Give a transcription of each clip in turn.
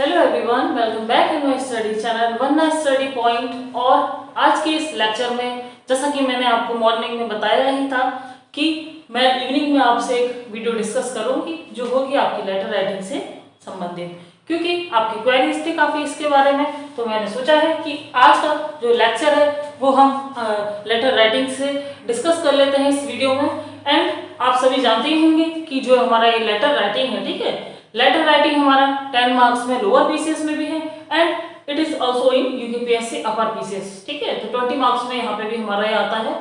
Hello everyone, welcome back in my study channel one study point. और आज के इस लेक्चर में जैसा कि मैंने आपको मॉर्निंग में बताया ही था कि मैं इवनिंग में आपसे एक वीडियो डिस्कस करूंगी जो होगी आपकी लेटर राइटिंग से संबंधित, क्योंकि आपकी क्वेरीज थी काफ़ी इसके बारे में। तो मैंने सोचा है कि आज का जो लेक्चर है वो हम लेटर राइटिंग से डिस्कस कर लेते हैं इस वीडियो में। एंड आप सभी जानते ही होंगे कि जो हमारा ये लेटर राइटिंग है, ठीक है, लेटर राइटिंग हमारा 10 मार्क्स में लोअर पीसीएस में भी है and it is also in UPPSC upper PCS, ठीक है। तो 20 मार्क्स में यहाँ पे भी हमारा ये आता है।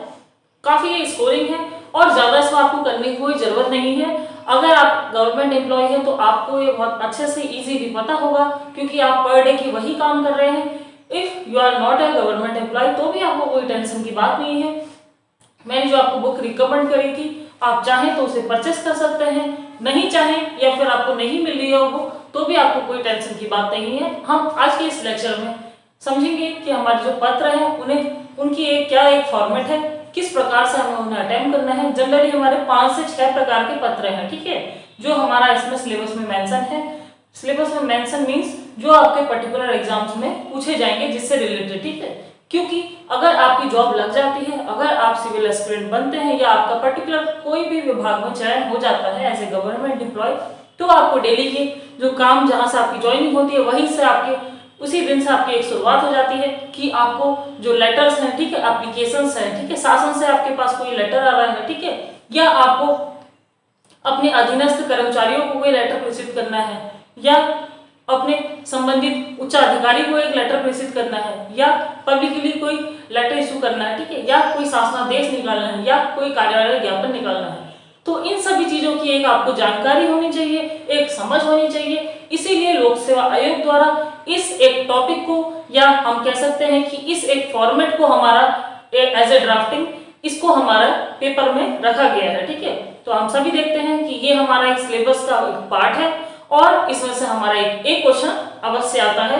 काफी ये स्कोरिंग है और ज्यादा इसमें आपको करने की कोई जरूरत नहीं है। अगर आप गवर्नमेंट एम्प्लॉय हैं तो आपको ये बहुत अच्छे से इजीली पता होगा, क्योंकि आप पर डे की वही काम कर रहे हैं। If you are not a government employ तो भी आपको कोई टेंशन की बात नहीं है। मैंने जो आपको बुक रिकमेंड करी थी, आप चाहें तो उसे परचेस कर सकते हैं, नहीं चाहें या फिर आपको नहीं मिल रही है वो बुक तो भी आपको कोई टेंशन की बात नहीं है। हम आज के इस लेक्चर में समझेंगे कि हमारे जो पत्र हैं उन्हें उनकी एक फॉर्मेट है, किस प्रकार से हमें उन्हें अटेम्प्ट करना है। जनरली हमारे 5 से 6 प्रकार के पत्र हैं, ठीक है, जो हमारा इसमें सिलेबस में मेंशन है। सिलेबस में मेंशन मींस जो आपके पर्टिकुलर एग्जाम्स में पूछे जाएंगे जिससे रिलेटेड, ठीक है। क्योंकि अगर आपकी जॉब लग जाती है, अगर आप सिविल एस्पिरेंट बनते हैं या आपका पर्टिकुलर कोई भी विभाग में चयन हो जाता है एज ए गवर्नमेंट एम्प्लॉय, तो आपको डेली के जो काम जहां से आपकी ज्वाइनिंग होती है वहीं से आपके उसी दिन से आपकी एक शुरुआत हो जाती है कि आपको जो लेटर्स हैं, ठीक है, एप्लीकेशंस हैं, ठीक है, शासन से आपके पास कोई लेटर आ रहा है, ठीक है, या आपको अपने अधीनस्थ कर्मचारियों को कोई लेटर प्रेषित करना है, या अपने संबंधित उच्च अधिकारी को एक लेटर प्रेषित करना है, या पब्लिकली कोई लेटर इशू करना है, ठीक है, या कोई शासनादेश निकालना है, या कोई कार्यालय ज्ञापन निकालना है। तो इन सभी चीजों की एक आपको जानकारी होनी चाहिए, एक समझ होनी चाहिए। इसीलिए लोक सेवा आयोग द्वारा इस एक टॉपिक को, या हम कह सकते हैं कि इस एक फॉर्मेट को हमारा एज ए ड्राफ्टिंग इसको हमारा पेपर में रखा गया है, ठीक है। तो हम सभी देखते हैं कि ये हमारा एक सिलेबस का एक पार्ट है और इसमें से हमारा एक क्वेश्चन अवश्य आता है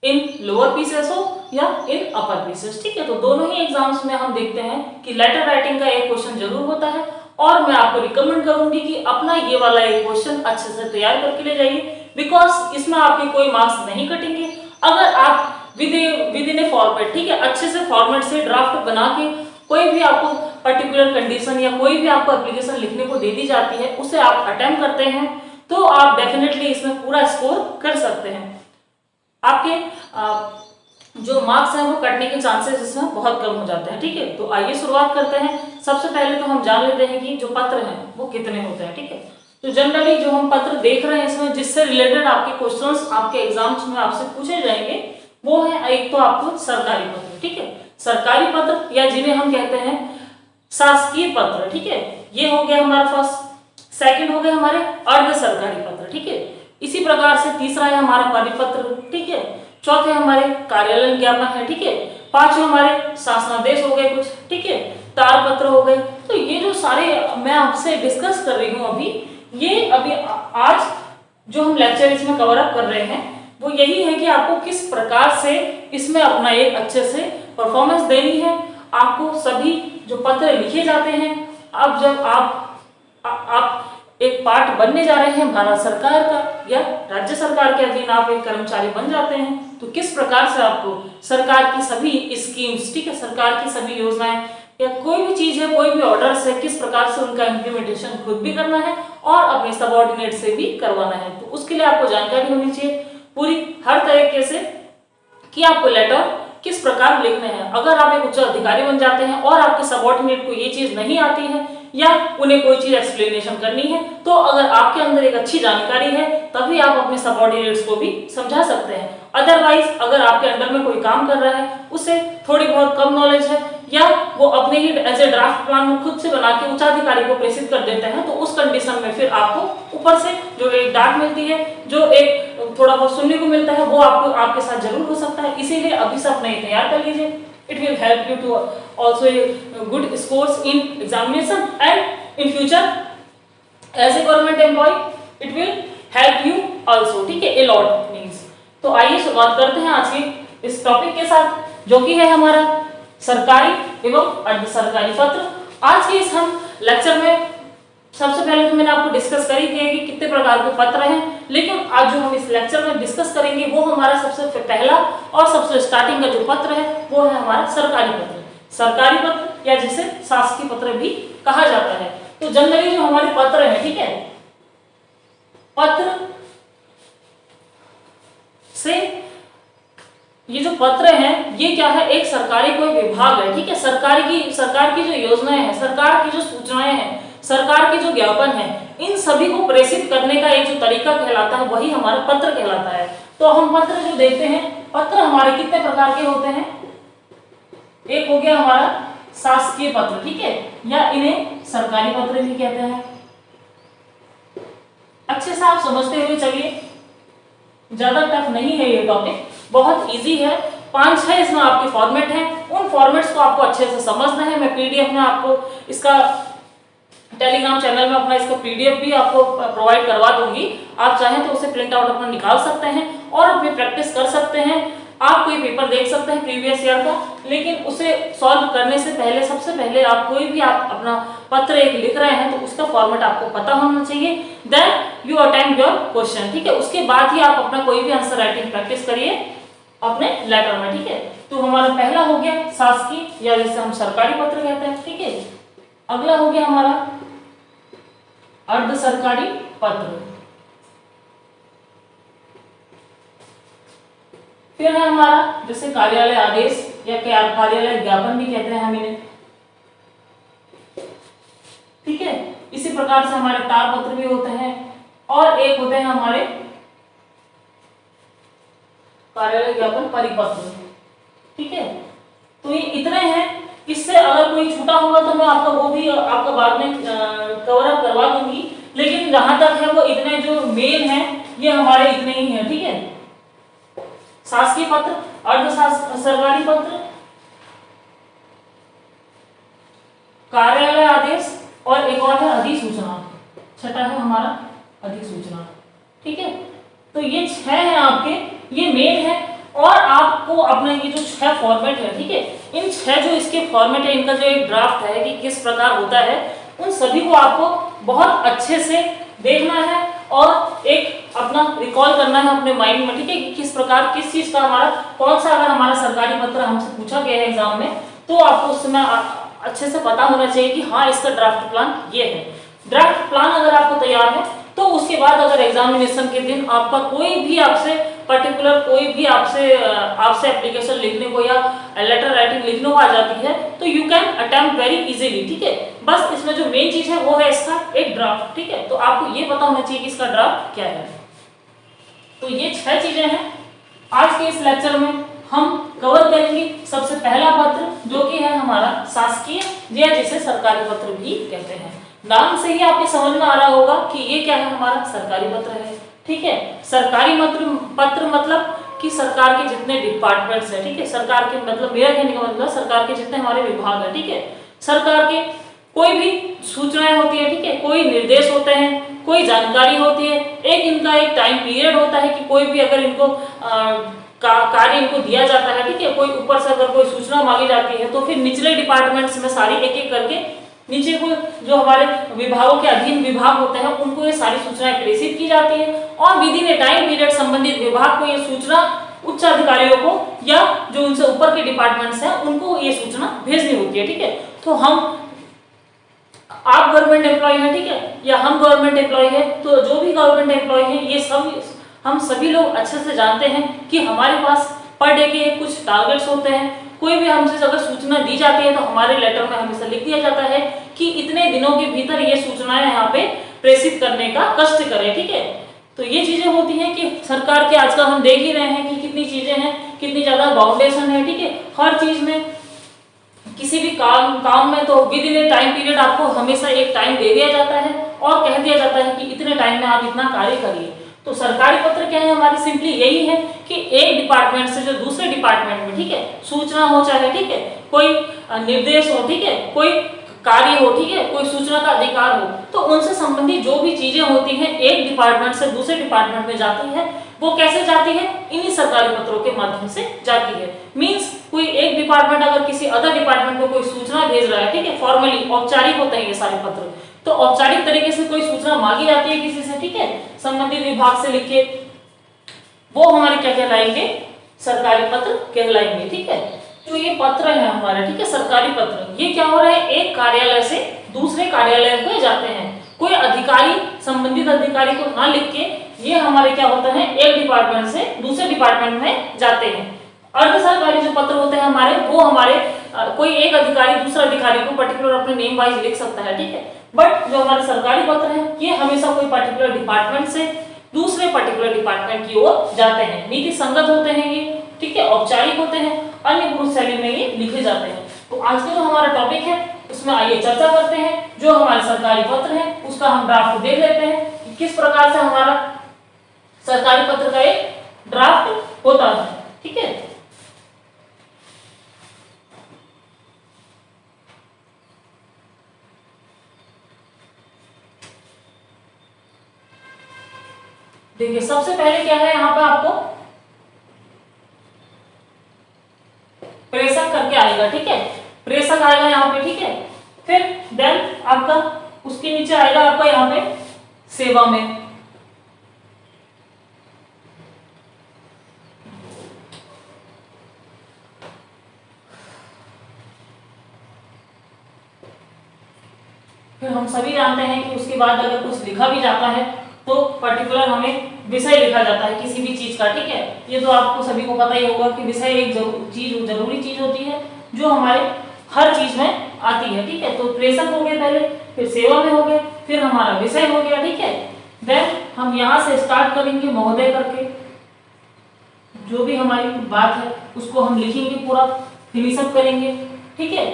इन लोअर पीसीएस हो या इन अपर पीसीएस, ठीक है। तो दोनों ही एग्जाम्स में हम देखते हैं कि लेटर राइटिंग का एक क्वेश्चन जरूर होता है और मैं आपको रिकमेंड करूंगी कि अपना ये वाला एक क्वेश्चन अच्छे से तैयार करके ले जाइए, बिकॉज इसमें आपके कोई मार्क्स नहीं कटेंगे। अगर आप विद इन ए फॉर्मेट, ठीक है, अच्छे से फॉर्मेट से ड्राफ्ट बना के कोई भी आपको पर्टिकुलर कंडीशन या कोई भी आपको एप्लीकेशन लिखने को दे दी जाती है, उसे आप अटेम्प्ट करते हैं तो आप डेफिनेटली इसमें पूरा स्कोर कर सकते हैं। आपके जो मार्क्स हैं वो कटने के चांसेस इसमें बहुत कम हो जाते हैं, ठीक है। तो आइए शुरुआत करते हैं। सबसे पहले तो हम जान लेते हैं कि जो पत्र हैं वो कितने होते हैं, ठीक है। तो जनरली जो हम पत्र देख रहे हैं इसमें जिससे रिलेटेड आपके क्वेश्चंस आपके एग्जाम्स में आपसे पूछे जाएंगे वो है एक तो आपको सरकारी पत्र, ठीक है, सरकारी पत्र या जिन्हें हम कहते हैं शासकीय पत्र, ठीक है, ये हो गया हमारा फर्स्ट। सेकंड हो गए हमारे अर्ध सरकारी पत्र, ठीक है। इसी प्रकार से तीसरा है हमारा परिपत्र, ठीक है। चौथे हमारे कार्यालय ज्ञापन है, ठीक है। पांचवें हमारे शासनादेश हो गए कुछ, ठीक है, तार पत्र हो गए। तो ये जो सारे मैं आपसे डिस्कस कर रही हूँ ये अभी आज जो हम लेक्चर इसमें कवर अप कर रहे हैं वो यही है कि आपको किस प्रकार से इसमें अपना एक अच्छे से परफॉर्मेंस देनी है। आपको सभी जो पत्र लिखे जाते हैं, अब जब आप एक पार्ट बनने जा रहे हैं भारत सरकार का या राज्य सरकार के अधीन आप एक कर्मचारी बन जाते हैं, तो किस प्रकार से आपको सरकार की सभी स्कीम्स, ठीक है, सरकार की सभी योजनाएं या कोई भी चीज है, कोई भी ऑर्डर्स है, किस प्रकार से उनका इम्प्लीमेंटेशन खुद भी करना है और अपने सबऑर्डिनेट से भी करवाना है। तो उसके लिए आपको जानकारी होनी चाहिए पूरी हर तरीके से कि आपको लेटर किस प्रकार लिखने हैं। अगर आप एक उच्च अधिकारी बन जाते हैं और आपके सबऑर्डिनेट को ये चीज नहीं आती है या उन्हें कोई चीज एक्सप्लेनेशन करनी है, तो अगर आपके अंदर एक अच्छी जानकारी है तभी आप अपने सबऑर्डिनेट्स को भी समझा सकते हैं। अदरवाइज अगर आपके अंडर में कोई काम कर रहा है, उसे थोड़ी बहुत कम नॉलेज है या वो अपने ही एज ए ड्राफ्ट प्लान खुद से बना के उच्चाधिकारी को प्रेषित कर देते हैं, तो उस कंडीशन में फिर आपको ऊपर से जो एक डांट मिलती है, जो एक थोड़ा बहुत सुनने को मिलता है, वो आपको आपके साथ जरूर हो सकता है। इसीलिए अभी से अपने तैयार कर लीजिए। It will help you to also good scores in examination and in future as a government employee it will help you also, ठीक है, a lot means। तो आइए शुरुआत करते हैं आज के इस टॉपिक के साथ जो कि है हमारा सरकारी एवं अर्ध सरकारी पत्र। आज के इस हम लेक्चर में सबसे पहले तो मैंने आपको डिस्कस कर ही दिया कि कितने प्रकार के पत्र हैं, लेकिन आज जो हम इस लेक्चर में डिस्कस करेंगे वो हमारा सबसे पहला और सबसे स्टार्टिंग का जो पत्र है वो है हमारा सरकारी पत्र। सरकारी पत्र या जिसे शासकीय पत्र भी कहा जाता है। तो जनरली जो हमारे पत्र हैं, ठीक है, पत्र से ये जो पत्र हैं ये क्या है, एक सरकारी कोई विभाग है, ठीक है, सरकार की जो योजनाएं हैं, सरकार की जो सूचनाएं हैं, सरकार के जो ज्ञापन है, इन सभी को प्रेषित करने का एक जो तरीका कहलाता है वही हमारा पत्र कहलाता है। तो हम पत्र जो देखते हैं, पत्र हमारे कितने प्रकार के होते हैं, एक हो गया हमारा शासकीय पत्र, ठीक है, या इन्हें सरकारी पत्र भी कहते हैं। अच्छे से आप समझते हुए चलिए, ज्यादा टफ नहीं है ये टॉपिक, बहुत इजी है। 5-6 इसमें आपके फॉर्मेट हैं, उन फॉर्मेट्स को आपको अच्छे से समझना है। मैं पीडीएफ में आपको इसका टेलीग्राम चैनल में अपना इसका पीडीएफ भी आपको प्रोवाइड करवा दूंगी। आप चाहें तो उसे प्रिंट आउट अपना निकाल सकते हैं और अपनी प्रैक्टिस कर सकते हैं। आप कोई पेपर देख सकते हैं प्रीवियस ईयर का, लेकिन उसे सॉल्व करने से पहले सबसे पहले आप कोई भी आप अपना पत्र एक लिख रहे हैं तो उसका फॉर्मेट आपको पता होना चाहिए। Then you attempt your question, ठीक है, उसके बाद ही आप अपना कोई भी आंसर राइटिंग प्रैक्टिस करिए अपने लेटर में, ठीक है। तो हमारा पहला हो गया शासकीय या जिसे हम सरकारी पत्र कहते हैं, ठीक है। अगला हो गया हमारा अर्ध सरकारी पत्र, फिर है हमारा जैसे कार्यालय आदेश या कार्यालय ज्ञापन भी कहते हैं हम इन्हें, ठीक है। इसी प्रकार से हमारे तार पत्र भी होते हैं और एक होते हैं हमारे कार्यालय ज्ञापन परिपत्र, ठीक है। तो ये इतने हैं, इससे अगर कोई छूटा होगा तो मैं आपका वो भी आपका बाद में कवर अप करवा दूंगी, लेकिन जहां तक है वो इतने जो मेन हैं ये हमारे इतने ही हैं, ठीक है। शासकीय पत्र, अर्ध सरकारी पत्र, कार्यालय आदेश और एक और है अधिसूचना, छठा है हमारा अधिसूचना, ठीक है। तो ये 6 हैं आपके, ये मेन है। और आपको अपने ये जो 6 फॉर्मेट है, ठीक है, इन 6 जो इसके फॉर्मेट है, इनका जो एक ड्राफ्ट है कि किस प्रकार होता है, उन सभी को आपको बहुत अच्छे से देखना है और एक अपना रिकॉल करना है अपने माइंड में, ठीक है, कि किस प्रकार किस चीज का हमारा कौन सा अगर हमारा सरकारी पत्र हमसे पूछा गया है एग्जाम में तो आपको उस समय अच्छे से पता होना चाहिए कि हाँ इसका ड्राफ्ट प्लान ये है। ड्राफ्ट प्लान अगर आपको तैयार है तो उसके बाद अगर एग्जामिनेशन के दिन आपका कोई भी आपसे पर्टिकुलर कोई भी आपसे एप्लीकेशन लिखने को या लेटर राइटिंग लिखने को आ जाती है तो you can attempt very easily, ठीक है। बस इसमें जो मेन चीज है वो है इसका एक ड्राफ्ट, ठीक है। तो आपको ये पता होना चाहिए कि इसका ड्राफ्ट क्या है। तो ये 6 चीजें हैं आज के इस लेक्चर में हम कवर करेंगे। सबसे पहला पत्र जो कि है हमारा शासकीय या जिसे सरकारी पत्र भी कहते हैं। नाम से ही आपके समझ में आ रहा होगा कि ये क्या है, हमारा सरकारी पत्र है, ठीक है। सरकारी पत्र मतलब कि सरकार के जितने डिपार्टमेंट्स हैं, ठीक है, सरकार के मतलब मेरा कहने का मतलब सरकार के जितने हमारे विभाग हैं, ठीक है, सरकार के कोई भी सूचनाएं होती है, ठीक है, कोई निर्देश होते हैं, कोई जानकारी होती है, एक इनका एक टाइम पीरियड होता है कि कोई भी अगर इनको कार्य इनको दिया जाता है, ठीक है, कोई ऊपर से अगर कोई सूचना मांगी जाती है तो फिर निचले डिपार्टमेंट्स में सारी एक एक करके नीचे को जो हमारे विभागों के अधीन विभाग होते हैं उनको ये सारी सूचनाएं प्रेषित की जाती है और with in A time period संबंधित विभाग को ये सूचना उच्च अधिकारियों को या जो उनसे ऊपर के डिपार्टमेंट्स हैं उनको ये सूचना भेजनी होती है, ठीक है। तो आप गवर्नमेंट एम्प्लॉय हैं, ठीक है, या हम गवर्नमेंट एम्प्लॉय है, तो जो भी गवर्नमेंट एम्प्लॉय है ये सब हम सभी लोग अच्छे से जानते हैं कि हमारे पास पर डे के कुछ टारगेट्स होते हैं। कोई भी हमसे अगर सूचना दी जाती है तो हमारे लेटर में हमेशा लिख दिया जाता है कि इतने दिनों के भीतर ये सूचनाएं यहाँ पे प्रेषित करने का कष्ट करें, ठीक है। तो ये चीजें होती हैं कि सरकार के आजकल हम देख ही रहे हैं कि कितनी चीजें हैं, कितनी ज्यादा बाउंडेशन है, ठीक है। हर चीज में किसी भी काम में तो with in A time period आपको हमेशा एक टाइम दे दिया जाता है और कह दिया जाता है कि इतने टाइम में आप इतना कार्य करिए। तो सरकारी पत्र क्या है हमारी, सिंपली यही है कि एक डिपार्टमेंट से जो दूसरे डिपार्टमेंट में, ठीक है, सूचना हो चाहे, ठीक है, कोई निर्देश हो, ठीक है, कोई कार्य हो, ठीक है, कोई सूचना का अधिकार हो, तो उनसे संबंधित जो भी चीजें होती हैं एक डिपार्टमेंट से दूसरे डिपार्टमेंट में जाती है, वो कैसे जाती है, इन्हीं सरकारी पत्रों के माध्यम से जाती है। मींस कोई एक डिपार्टमेंट अगर किसी अदर डिपार्टमेंट को कोई सूचना भेज रहा है, ठीक है, फॉर्मली औपचारिक होते हैं ये सारे पत्र, तो औपचारिक तरीके से कोई सूचना मांगी जाती है किसी से, ठीक है, संबंधित विभाग से लिख के, वो हमारे क्या कहलाएंगे, सरकारी पत्र कहलाएंगे, ठीक है। जो ये पत्र है हमारा, ठीक है, सरकारी पत्र, ये क्या हो रहा है, एक कार्यालय से दूसरे कार्यालय में जाते हैं। कोई अधिकारी संबंधित अधिकारी को ना लिख के ये हमारे क्या होता है, एक डिपार्टमेंट से दूसरे डिपार्टमेंट में जाते हैं। अर्ध सरकारी जो पत्र होते हैं हमारे, वो हमारे कोई एक अधिकारी दूसरा अधिकारी को पर्टिकुलर अपने नेम वाइज लिख सकता है, ठीक है। बट जो हमारे सरकारी पत्र है, ये हमेशा कोई पर्टिकुलर डिपार्टमेंट से दूसरे पर्टिकुलर डिपार्टमेंट की ओर जाते हैं। नीति संगत होते हैं ये, ठीक है, औपचारिक होते हैं, अन्य पुरुष शैली में ये लिखे जाते हैं। तो आज का जो हमारा टॉपिक है उसमें आइए चर्चा करते हैं। जो हमारे सरकारी पत्र है उसका हम ड्राफ्ट देख लेते हैं कि किस प्रकार से हमारा सरकारी पत्र का एक ड्राफ्ट होता है, ठीक है। देखिए सबसे पहले क्या है, यहाँ पे आपको प्रेषक करके आएगा, ठीक है, प्रेषक आएगा यहाँ पे, ठीक है। फिर देन आपका उसके नीचे आएगा आपका यहाँ पे सेवा में, फिर हम सभी जानते हैं कि उसके बाद अगर कुछ लिखा भी जाता है तो पर्टिकुलर हमें विषय लिखा जाता है किसी भी चीज का, ठीक है। ये तो आपको सभी को पता ही होगा कि विषय एक जरूरी चीज होती है जो हमारे हर चीज में आती है, ठीक है। तो प्रेषक हो गए पहले, फिर सेवा में हो गए, फिर हमारा विषय हो गया, ठीक है। देन हम यहाँ से स्टार्ट करेंगे महोदय करके, जो भी हमारी बात है उसको हम लिखेंगे, पूरा फिनिश अप करेंगे, ठीक है।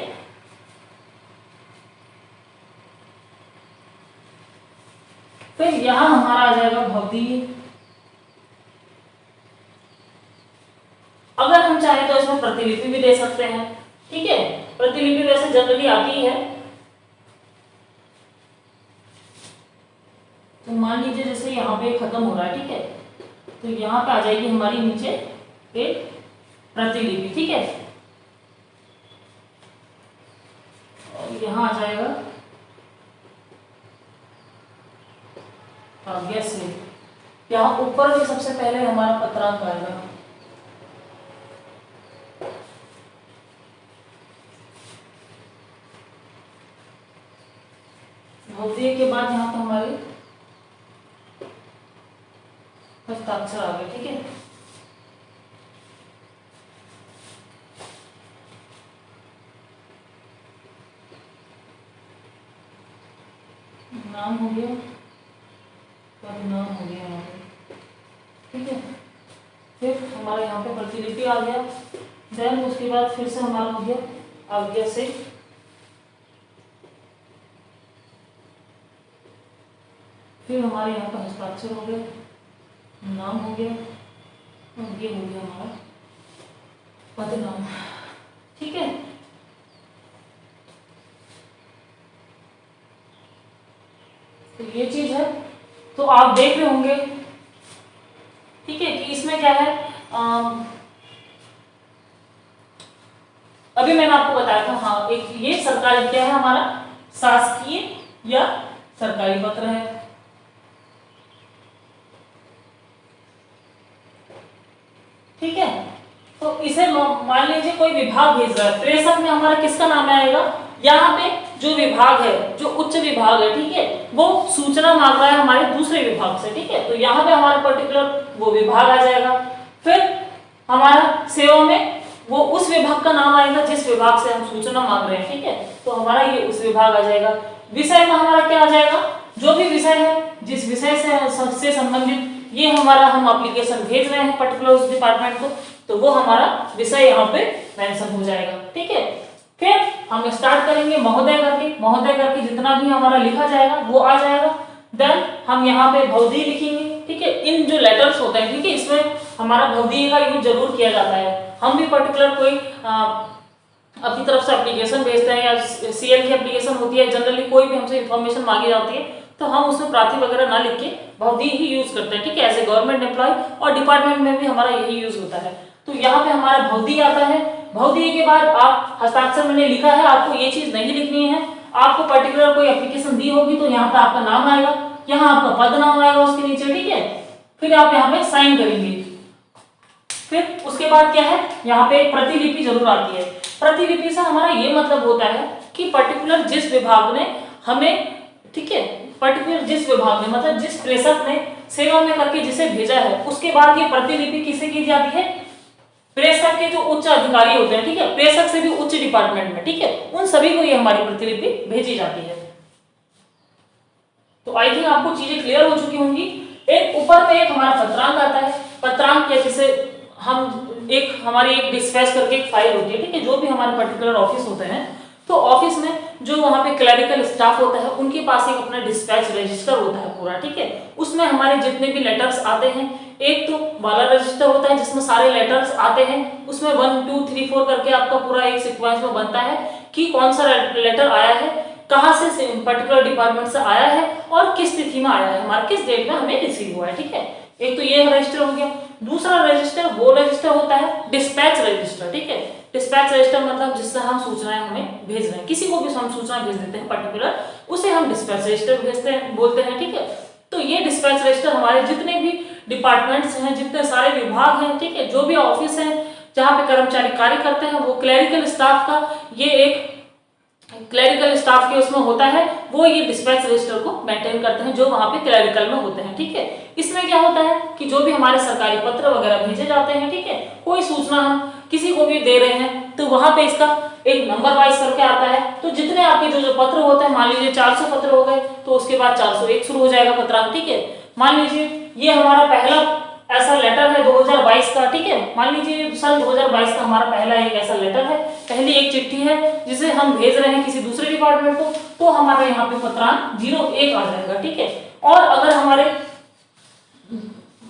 फिर यहां हमारा आ जाएगा भवदीय। अगर हम चाहें तो इसमें प्रतिलिपि भी दे सकते हैं, ठीक है। प्रतिलिपि वैसे जनरली आती ही है। तो मान लीजिए जैसे यहाँ पे खत्म हो रहा है, ठीक है, तो यहाँ पे आ जाएगी हमारी नीचे एक प्रतिलिपि, ठीक है। और यहाँ आ जाएगा आज्ञा से। यहाँ ऊपर भी सबसे पहले हमारा पत्रांक आएगा, भवदीय के बाद यहाँ पे हमारे हस्ताक्षर आ गए, ठीक है। नाम हो गया, परिणाम हो गया यहाँ पे, ठीक है। फिर हमारे यहाँ पे प्रतिलिपि आ गया। देन उसके बाद फिर से हमारा हो गया आज्ञा से, फिर हमारे यहाँ पे हस्ताक्षर हो गया, नाम हो गया, और ये हो गया हमारा पदनाम, ठीक है। तो ये चीज है। तो आप देख रहे होंगे, ठीक है, कि इसमें क्या है, अभी मैंने आपको बताया था, हाँ, एक ये सरकारी क्या है हमारा, शासकीय या सरकारी पत्र है, ठीक है। तो इसे मान लीजिए कोई विभाग भेज रहा है, प्रेषक में हमारा किसका नाम आएगा, यहाँ पे जो विभाग है, जो उच्च विभाग है, ठीक है, वो सूचना मांग रहा है हमारे दूसरे विभाग से, ठीक है। तो यहाँ पे हमारा पर्टिकुलर वो विभाग आ जाएगा। फिर हमारा सेवा में वो उस विभाग का नाम आएगा जिस विभाग से हम सूचना मांग रहे हैं, ठीक है। तो हमारा ये उस विभाग आ जाएगा। विषय में हमारा क्या आ जाएगा, जो भी विषय है, जिस विषय से संबंधित ये हमारा हम एप्लीकेशन भेज रहे हैं पर्टिकुलर उस डिपार्टमेंट को, तो वो हमारा विषय यहाँ पे मेंशन हो जाएगा, ठीक है। फिर हम स्टार्ट करेंगे महोदय करके जितना भी हमारा लिखा जाएगा वो आ जाएगा। देन हम यहाँ पे भवदीय लिखेंगे, ठीक है। इन जो लेटर्स होते हैं, ठीक है, इसमें हमारा भवदीय का यूज जरूर किया जाता है। हम भी पर्टिकुलर कोई अपनी तरफ से एप्लीकेशन भेजते हैं या सीएल की एप्लीकेशन होती है, जनरली कोई भी हमसे इन्फॉर्मेशन मांगी जाती है तो हम उसमें प्रार्थी वगैरह ना लिख के भवदीय ही यूज करते हैं, ठीक है। एज ए गवर्नमेंट एम्प्लॉय और डिपार्टमेंट में भी हमारा यही यूज होता है। तो यहाँ पे हमारा भवदीय आता है। भवदीय के बाद आप हस्ताक्षर मैंने लिखा है, आपको ये चीज नहीं लिखनी है, आपको पर्टिकुलर कोई एप्लीकेशन दी होगी तो यहाँ पे आपका नाम आएगा, यहाँ आपका पद नाम आएगा उसके नीचे, ठीक है। फिर आप यहाँ पे साइन करेंगे। फिर उसके बाद क्या है, यहाँ पे प्रतिलिपि जरूर आती है। प्रतिलिपि से हमारा ये मतलब होता है कि पर्टिकुलर जिस विभाग ने हमें, ठीक है, पर्टिकुलर जिस विभाग ने मतलब जिस प्रेषक ने सेवा में करके जिसे भेजा है, उसके बाद ये प्रतिलिपि किसे की जाती है, प्रेषक के जो उच्च अधिकारी होते हैं, ठीक है, प्रेषक से भी उच्च डिपार्टमेंट में, ठीक है, उन सभी को ये हमारी प्रतिलिपि भेजी जाती है। तो आई थिंक आपको चीजें क्लियर हो चुकी होंगी। एक ऊपर में एक हमारा पत्रांक आता है। पत्रांक या जिसे हम एक हमारी एक डिस्पैच करके एक फाइल होती है, ठीक है, जो भी हमारे पर्टिकुलर ऑफिस होते हैं, तो ऑफिस में जो वहां पे क्लरिकल स्टाफ होता है उनके पास एक अपना डिस्पैच रजिस्टर होता है पूरा, ठीक है। उसमें हमारे जितने भी लेटर्स आते हैं, एक तो वाला रजिस्टर होता है जिसमें सारे लेटर्स आते हैं, उसमें 1 2 3 4 करके आपका पूरा एक सीक्वेंस में बनता है कि कौन सा लेटर आया है, कहां से पर्टिकुलर डिपार्टमेंट से आया है और किस तिथि में आया है, हमारे किस डेट में हमें रिसीव हुआ है, ठीक है। एक तो ये रजिस्टर हो गया। दूसरा रजिस्टर वो रजिस्टर होता है डिस्पैच रजिस्टर, ठीक है। डिस्पैच रजिस्टर मतलब जिससे हम सूचनाएं हमें भेज रहे हैं, किसी को भी हम सूचना भेज देते हैं पर्टिकुलर, उसे हम डिस्पैच रजिस्टर भेजते हैं, बोलते हैं, ठीक है। तो ये डिस्पैच रजिस्टर हमारे जितने भी डिपार्टमेंट्स हैं, जितने सारे विभाग हैं, ठीक है, जो भी ऑफिस हैं जहाँ पे कर्मचारी कार्य करते हैं, वो क्लरिकल स्टाफ का ये एक क्लरिकल स्टाफ के उसमें होता है, वो ये डिस्पैच रजिस्टर को मेंटेन करते हैं जो वहां पे क्लरिकल में होते हैं, ठीक है। इसमें क्या होता है कि जो भी हमारे सरकारी पत्र वगैरह भेजे जाते हैं, ठीक है, कोई सूचना हम किसी को भी दे रहे हैं तो वहां पे इसका एक नंबर वाइज करके आता है। तो जितने आपके जो पत्र होते हैं, मान लीजिए 400 पत्र हो गए तो उसके बाद 401 शुरू हो जाएगा पत्रांक, ठीक है। मान लीजिए ये हमारा पहला ऐसा लेटर है 2022 का, ठीक है, मान लीजिए सन 2022 का हमारा पहला एक ऐसा लेटर है, पहली एक चिट्ठी है जिसे हम भेज रहे हैं किसी दूसरे डिपार्टमेंट को, तो हमारा यहाँ पे पत्रांक 01 आ जाएगा, ठीक है। और अगर हमारे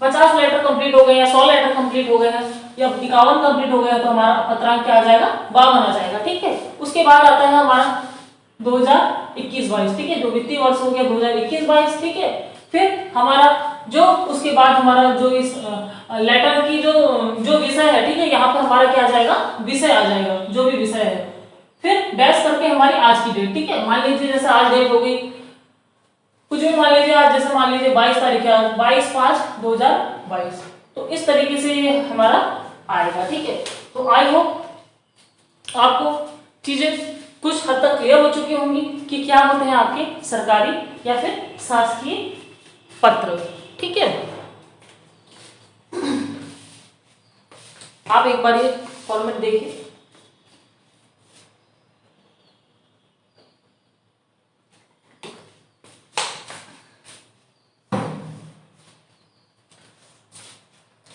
50 लेटर कंप्लीट हो गए या 100 लेटर कंप्लीट हो गए हैं या 51 कंप्लीट हो गया तो हमारा पत्रांक क्या आ जाएगा, 52 आ जाएगा, ठीक है। उसके बाद आता है हमारा 2021-22, ठीक है, जो वित्तीय वर्ष हो गया 2021-22, ठीक है। फिर हमारा जो उसके बाद हमारा जो इस लेटर की जो विषय है, ठीक है, यहाँ पे हमारा क्या आ जाएगा, विषय आ जाएगा, जो भी विषय है। फिर डैश करके हमारी आज की डेट, ठीक है, मान लीजिए जैसे आज डेट हो गई कुछ भी, मान लीजिए आज जैसे मान लीजिए 22 तारीख है, 22/5/2022, तो इस तरीके से ये हमारा आएगा, ठीक है। तो आई होप आपको चीजें कुछ हद तक क्लियर हो चुकी होंगी कि क्या होते हैं आपके सरकारी या फिर शासकीय पत्र, ठीक है। आप एक बार ये फॉर्मेट देखिए।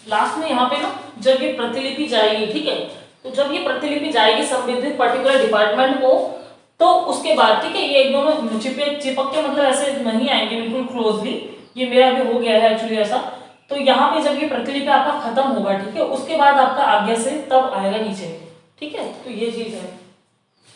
लास्ट में यहाँ पे ना जब ये प्रतिलिपि जाएगी, ठीक है, तो जब ये प्रतिलिपि जाएगी संबंधित पर्टिकुलर डिपार्टमेंट को, तो उसके बाद, ठीक है, ये एक दोनों चिपक के मतलब ऐसे नहीं आएंगे बिल्कुल क्लोजली, ये मेरा भी हो गया है एक्चुअली ऐसा। तो यहाँ पे जब ये प्रतिलिपि आपका खत्म होगा, ठीक है, उसके बाद आपका आज्ञा से तब आएगा नीचे, ठीक है। तो ये चीज है।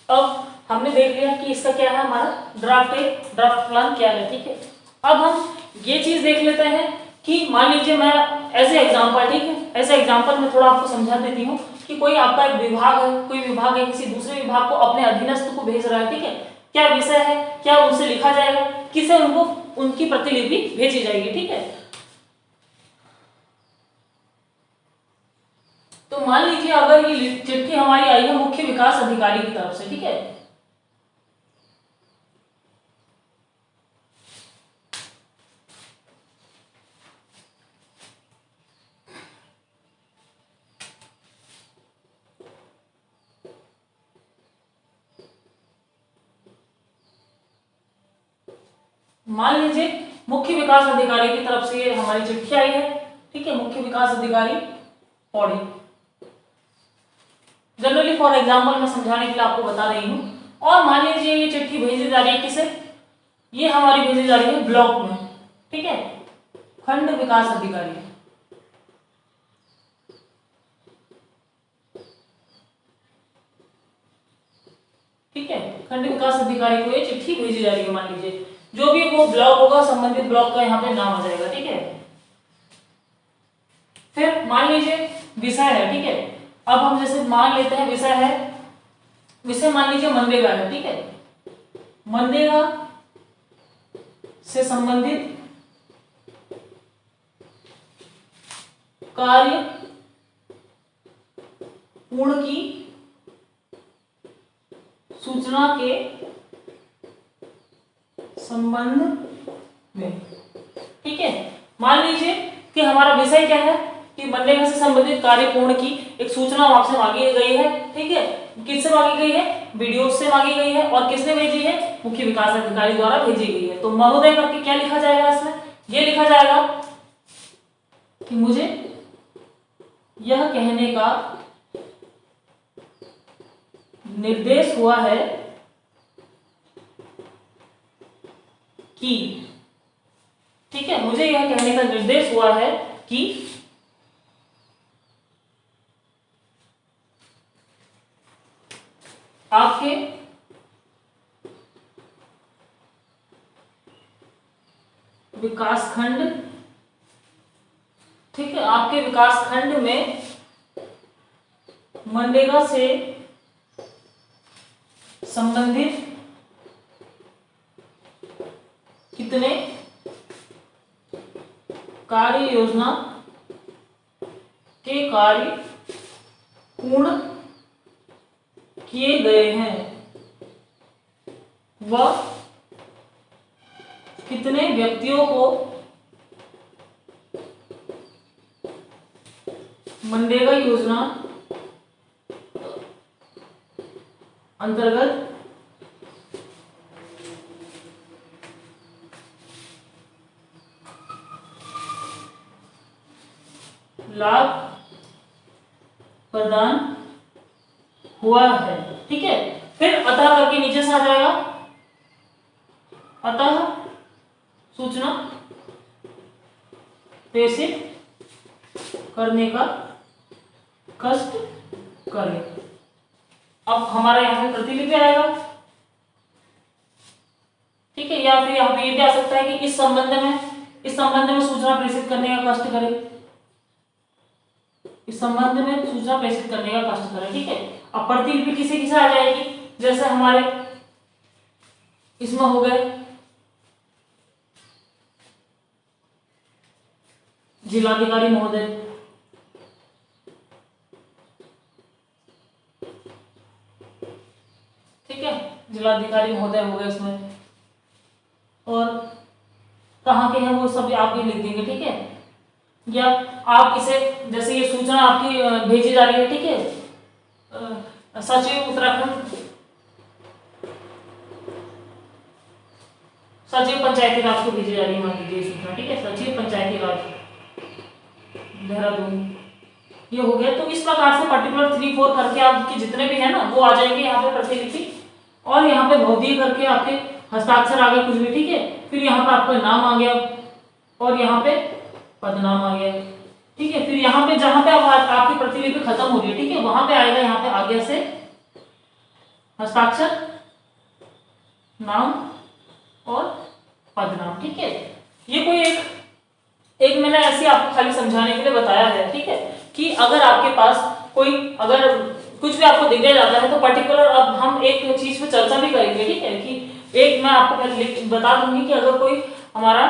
अब हमने देख लिया कि इसका क्या है, हमारा ड्राफ्ट प्लान क्या है, ठीक है। अब हम ये चीज देख लेते हैं कि मान लीजिए मैं ऐसे एग्जाम्पल, ठीक है, ऐसे एग्जाम्पल में थोड़ा आपको समझा देती हूँ कि कोई आपका एक विभाग है, कोई विभाग है किसी दूसरे विभाग को अपने अधीनस्थ को भेज रहा है, ठीक है, क्या विषय है, क्या उनसे लिखा जाएगा, किसे उनको उनकी प्रतिलिपि भेजी जाएगी, ठीक है। तो मान लीजिए अगर ये चिट्ठी हमारी आई है मुख्य विकास अधिकारी की तरफ से, ठीक है, मान लीजिए मुख्य विकास अधिकारी की तरफ से हमारी चिट्ठी आई है, ठीक है, मुख्य विकास अधिकारी पौड़ी। जनरली फॉर एग्जांपल मैं समझाने के लिए आपको बता रही हूं। और मान लीजिए ये चिट्ठी भेजी जा रही है किसे, ये हमारी भेजी जा रही है ब्लॉक में, ठीक है, खंड विकास अधिकारी, ठीक है, खंड विकास अधिकारी को ये चिट्ठी भेजी जा रही है। मान लीजिए जो भी वो ब्लॉक होगा संबंधित ब्लॉक का यहाँ पे नाम आ जाएगा, ठीक है। फिर मान लीजिए विषय है, ठीक है, अब हम जैसे मान लेते हैं विषय है, विषय मान लीजिए मनरेगा है, ठीक है, मनरेगा से संबंधित कार्य पूर्ण की सूचना के संबंध में। ठीक है, मान लीजिए कि हमारा विषय क्या है कि मनरेगा से संबंधित कार्य पूर्ण की एक सूचना आपसे मांगी गई है। ठीक है, किससे मांगी गई है? वीडियो से मांगी गई है। और किसने भेजी है? मुख्य विकास अधिकारी द्वारा भेजी गई है। तो महोदय करके क्या लिखा जाएगा इसमें? ये लिखा जाएगा कि मुझे यह कहने का निर्देश हुआ है कि, ठीक है, मुझे यह कहने का निर्देश हुआ है कि आपके विकासखंड, ठीक है, आपके विकासखंड में मनरेगा से संबंधित कितने कार्य योजना के कार्य पूर्ण किए गए हैं व कितने व्यक्तियों को मनरेगा योजना अंतर्गत लाभ प्रदान हुआ है। ठीक है, फिर अतः करके नीचे से आ जाएगा, अतः सूचना प्रेषित करने का कष्ट करें। अब हमारा यहाँ पे प्रतिलिपि आएगा। ठीक है, या फिर यहाँ पे ये भी आ सकता है कि इस संबंध में सूचना प्रेषित करने का कष्ट करें। इस संबंध में सूचना प्रेषित करने का कष्ट करें। ठीक है, अब प्रतिलिपि किसे किसे आ जाएगी? जैसे हमारे इसमें हो गए जिलाधिकारी महोदय, ठीक है, जिलाधिकारी महोदय हो गए इसमें, और कहाँ के हैं वो सब आप भी लिख देंगे। ठीक है, या आप इसे, जैसे ये सूचना आपकी भेजी जा रही है, ठीक है, सचिव उत्तराखंड, सचिव पंचायती राज को भेजी जा रही है, मान लीजिए सूचना, ठीक है, सचिव पंचायती राज देहरादून, ये हो गया। तो इस प्रकार से पर्टिकुलर 3, 4 करके आपके जितने भी है ना वो आ जाएंगे यहाँ पे प्रतिलिपि, और यहाँ पे भौतिक करके आपके हस्ताक्षर आ गए कुछ भी। ठीक है, फिर यहाँ पे आपका नाम आ गया और यहाँ पे पदनाम आ गया। ठीक है, फिर यहाँ पे जहां पे आपकी प्रतिलिपि खत्म हो रही है, ठीक है, वहां पे आएगा यहाँ पे आगे से हस्ताक्षर, नाम और पदनाम। ठीक है, ये कोई एक मैंने ऐसे आपको खाली समझाने के लिए बताया है। ठीक है, कि अगर आपके पास कोई अगर कुछ भी आपको दिखाया जाता है तो पर्टिकुलर, अब हम एक चीज पे चर्चा भी करेंगे। ठीक है, कि एक मैं आपको बता दूंगी कि अगर कोई हमारा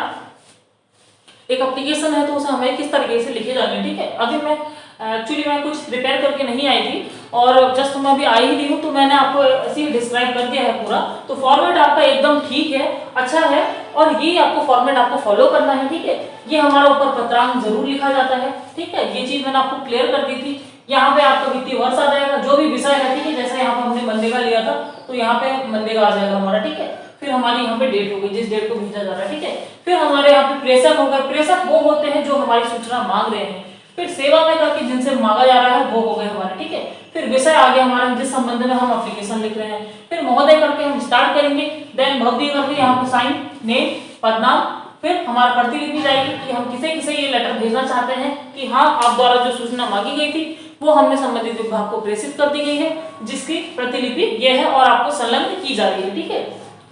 एक एप्लीकेशन है तो उसे हमें किस तरीके से लिखे जाने। ठीक है, अभी मैं एक्चुअली मैं कुछ प्रिपेयर करके नहीं आई थी और जस्ट मैं अभी आई ही हूँ, तो मैंने आपको ऐसे ही डिस्क्राइब कर दिया है पूरा। तो फॉर्मेट आपका एकदम ठीक है, अच्छा है, और ये आपको फॉर्मेट आपको फॉलो करना है। ठीक है, ये हमारा ऊपर पत्रांक जरूर लिखा जाता है। ठीक है, ये चीज मैंने आपको क्लियर कर दी थी। यहाँ पे आपका वित्तीय वर्ष आ जाएगा, जो भी विषय है। ठीक है, जैसे यहाँ पे हमने मनरेगा लिया था तो यहाँ पे मनरेगा आ जाएगा हमारा। ठीक है, फिर हमारी यहाँ पे डेट होगी जिस डेट को भेजा जा रहा है। ठीक है, फिर हमारे यहाँ पे प्रेषक होगा, प्रेषक वो होते हैं जो हमारी सूचना मांग रहे हैं। फिर सेवा में करके जिनसे मांगा जा रहा है वो हो गए हमारे। ठीक है, फिर विषय आ गया हमारा जिस संबंध में हम एप्लीकेशन लिख रहे हैं। फिर महोदय करके हम स्टार्ट करेंगे, देन भवदी करके यहाँ पे साइन, नेम, पदनाम, फिर हमारा प्रतिलिपि जाएगी कि हम किसे किसे ये लेटर भेजना चाहते हैं कि हाँ आप द्वारा जो सूचना मांगी गई थी वो हमने संबंधित विभाग को प्रेषित कर दी गई है, जिसकी प्रतिलिपि ये है और आपको संलग्न की जा रही है। ठीक है,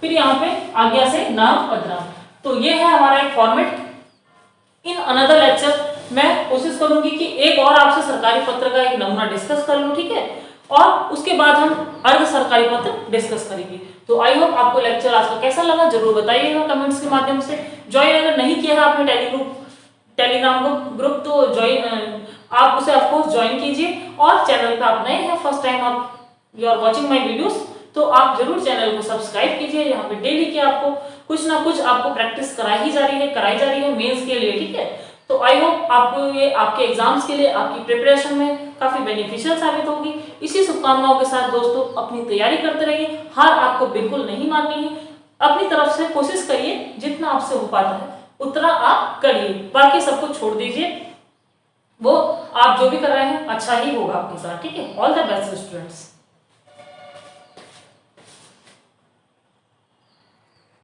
फिर यहाँ पे आज्ञा से नाम, पदनाम। तो ये है हमारा एक फॉर्मेट। इन अनदर लेक्चर मैं कोशिश करूंगी कि एक और आपसे सरकारी पत्र का एक नमूना डिस्कस कर लूं। ठीक है, और उसके बाद हम अर्ध सरकारी पत्र डिस्कस करेंगे। तो आई होप आपको लेक्चर आज का कैसा लगा जरूर बताइएगा कमेंट्स के माध्यम से। ज्वाइन अगर नहीं किया है आपने टेलीग्राम ग्रुप तो ज्वाइन आप उसे ऑफकोर्स ज्वाइन कीजिए। और चैनल पे आप नए हैं, फर्स्ट टाइम आप you are watching my videos, तो आप जरूर चैनल को सब्सक्राइब कीजिए। यहाँ पे डेली की आपको कुछ ना कुछ आपको प्रैक्टिस कराई जा रही है मेंस के लिए, ठीक है। तो आई होप आपको ये आपके एग्जाम्स के लिए आपकी प्रिपरेशन में काफी बेनिफिशियल साबित होगी। इसी शुभकामनाओं के साथ दोस्तों अपनी तैयारी करते रहिए, हार आपको बिल्कुल नहीं माननी है, अपनी तरफ से कोशिश करिए, जितना आपसे हो पाता है उतना आप करिए, बाकी सबको छोड़ दीजिए, वो आप जो भी कर रहे हैं अच्छा ही होगा आपके साथ, ठीक है। All the best students.